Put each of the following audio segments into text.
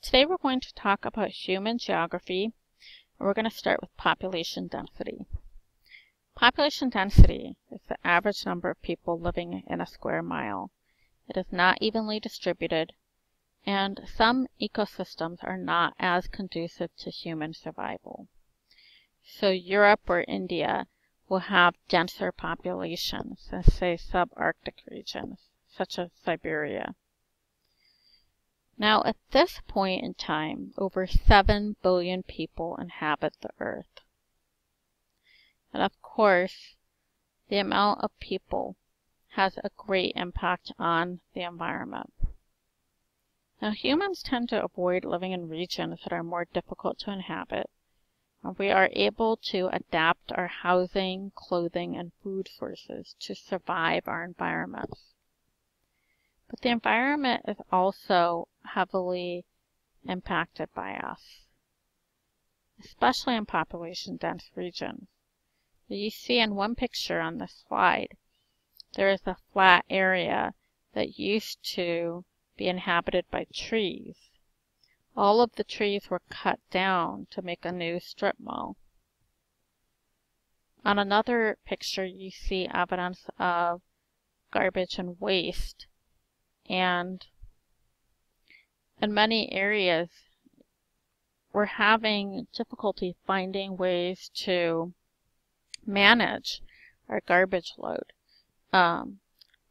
Today we're going to talk about human geography, and we're going to start with population density. Population density is the average number of people living in a square mile. It is not evenly distributed, and some ecosystems are not as conducive to human survival. So Europe or India will have denser populations than, say, subarctic regions, such as Siberia. Now, at this point in time, over 7 billion people inhabit the Earth. And of course, the amount of people has a great impact on the environment. Now, humans tend to avoid living in regions that are more difficult to inhabit, and we are able to adapt our housing, clothing, and food sources to survive our environments. But the environment is also heavily impacted by us, especially in population-dense regions. You see in one picture on this slide, there is a flat area that used to be inhabited by trees. All of the trees were cut down to make a new strip mall. On another picture, you see evidence of garbage and waste. And in many areas, we're having difficulty finding ways to manage our garbage load,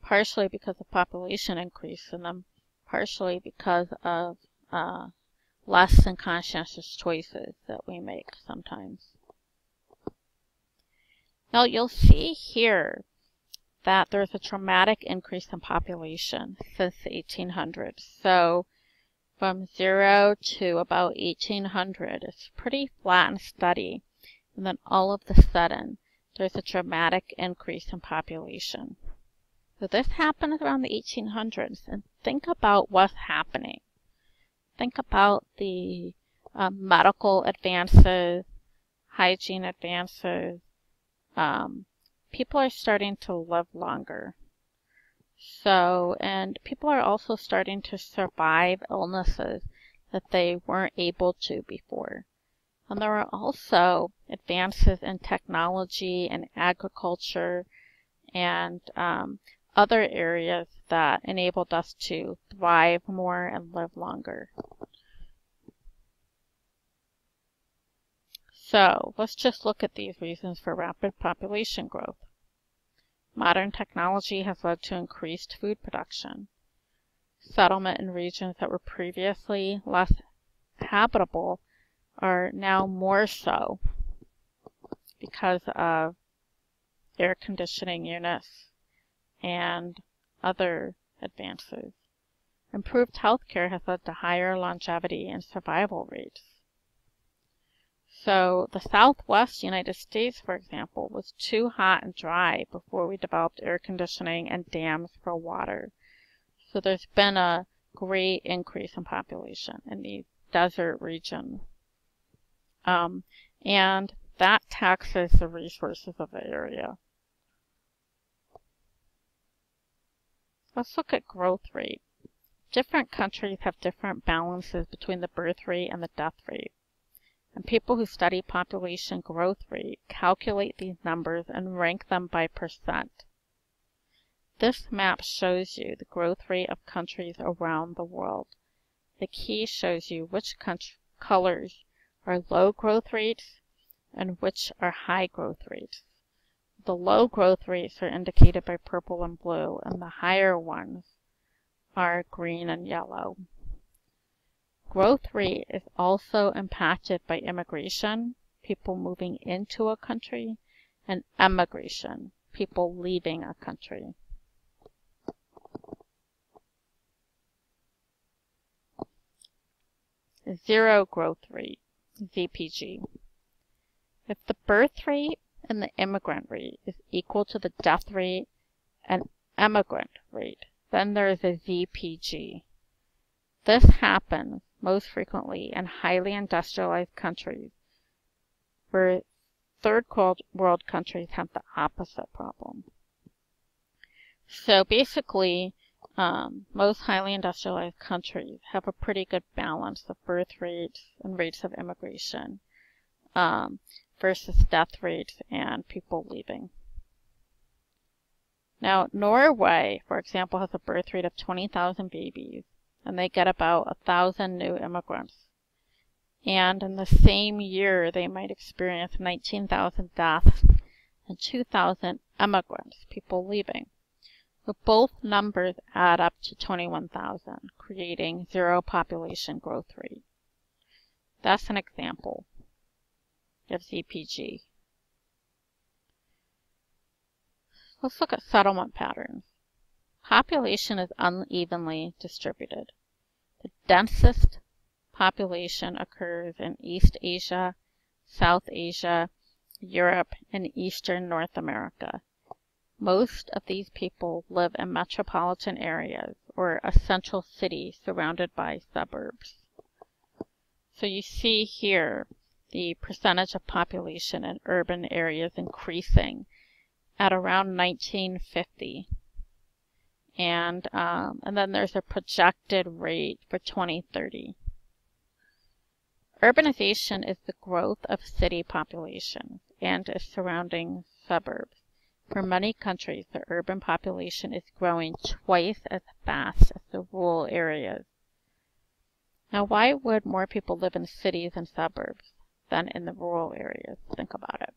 partially because of population increase and then partially because of less than conscientious choices that we make sometimes. Now you'll see here that there's a dramatic increase in population since the 1800s. So from 0 to about 1800, it's pretty flat and steady. And then all of a sudden, there's a dramatic increase in population. So this happened around the 1800s. And think about what's happening. Think about the medical advances, hygiene advances. People are starting to live longer. So, and people are also starting to survive illnesses that they weren't able to before. And there are also advances in technology and agriculture and other areas that enabled us to thrive more and live longer. So, let's just look at these reasons for rapid population growth. Modern technology has led to increased food production. Settlement in regions that were previously less habitable are now more so because of air conditioning units and other advances. Improved healthcare has led to higher longevity and survival rates. So the Southwest United States, for example, was too hot and dry before we developed air conditioning and dams for water. So there's been a great increase in population in the desert region. And that taxes the resources of the area. Let's look at growth rate. Different countries have different balances between the birth rate and the death rate. And people who study population growth rate calculate these numbers and rank them by percent. This map shows you the growth rate of countries around the world. The key shows you which colors are low growth rates and which are high growth rates. The low growth rates are indicated by purple and blue, and the higher ones are green and yellow. Growth rate is also impacted by immigration, people moving into a country, and emigration, people leaving a country. Zero growth rate, ZPG. If the birth rate and the immigrant rate is equal to the death rate and emigrant rate, then there is a ZPG. This happens most frequently in highly industrialized countries, where third world countries have the opposite problem. So basically, most highly industrialized countries have a pretty good balance of birth rates and rates of immigration versus death rates and people leaving. Now, Norway, for example, has a birth rate of 20,000 babies, and they get about 1,000 new immigrants. And in the same year, they might experience 19,000 deaths and 2,000 immigrants, people leaving. So both numbers add up to 21,000, creating zero population growth rate. That's an example of ZPG. Let's look at settlement patterns. Population is unevenly distributed. The densest population occurs in East Asia, South Asia, Europe, and Eastern North America. Most of these people live in metropolitan areas or a central city surrounded by suburbs. So you see here the percentage of population in urban areas increasing at around 1950. And then there's a projected rate for 2030. Urbanization is the growth of city populations and its surrounding suburbs. For many countries, the urban population is growing twice as fast as the rural areas. Now, why would more people live in cities and suburbs than in the rural areas? Think about it.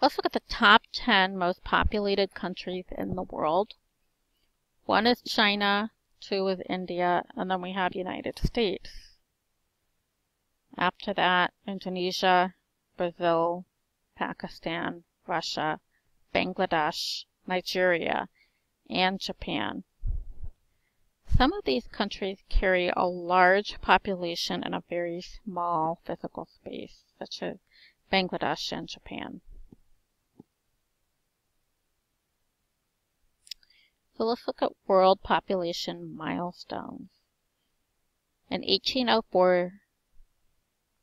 Let's look at the top 10 most populated countries in the world. 1 is China, 2 is India, and then we have United States. After that, Indonesia, Brazil, Pakistan, Russia, Bangladesh, Nigeria, and Japan. Some of these countries carry a large population in a very small physical space, such as Bangladesh and Japan. So let's look at world population milestones. In 1804,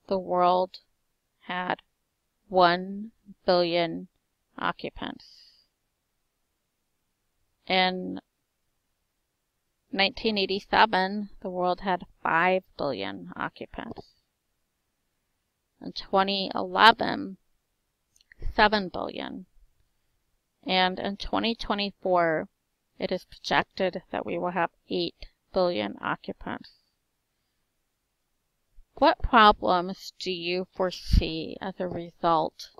the world had 1 billion occupants. In 1987, the world had 5 billion occupants. In 2011, 7 billion. And in 2024, it is projected that we will have 8 billion occupants. What problems do you foresee as a result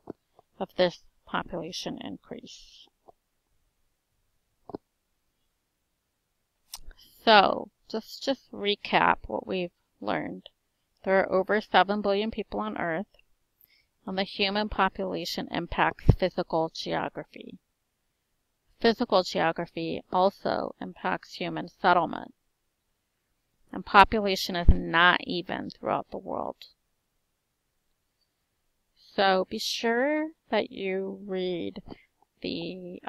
of this population increase? So, just recap what we've learned. There are over 7 billion people on Earth, and the human population impacts physical geography. Physical geography also impacts human settlement. And population is not even throughout the world. So be sure that you read the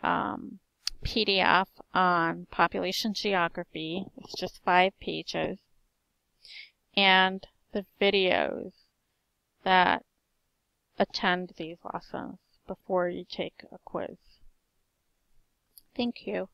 PDF on population geography. It's just 5 pages. And the videos that attend these lessons before you take a quiz. Thank you.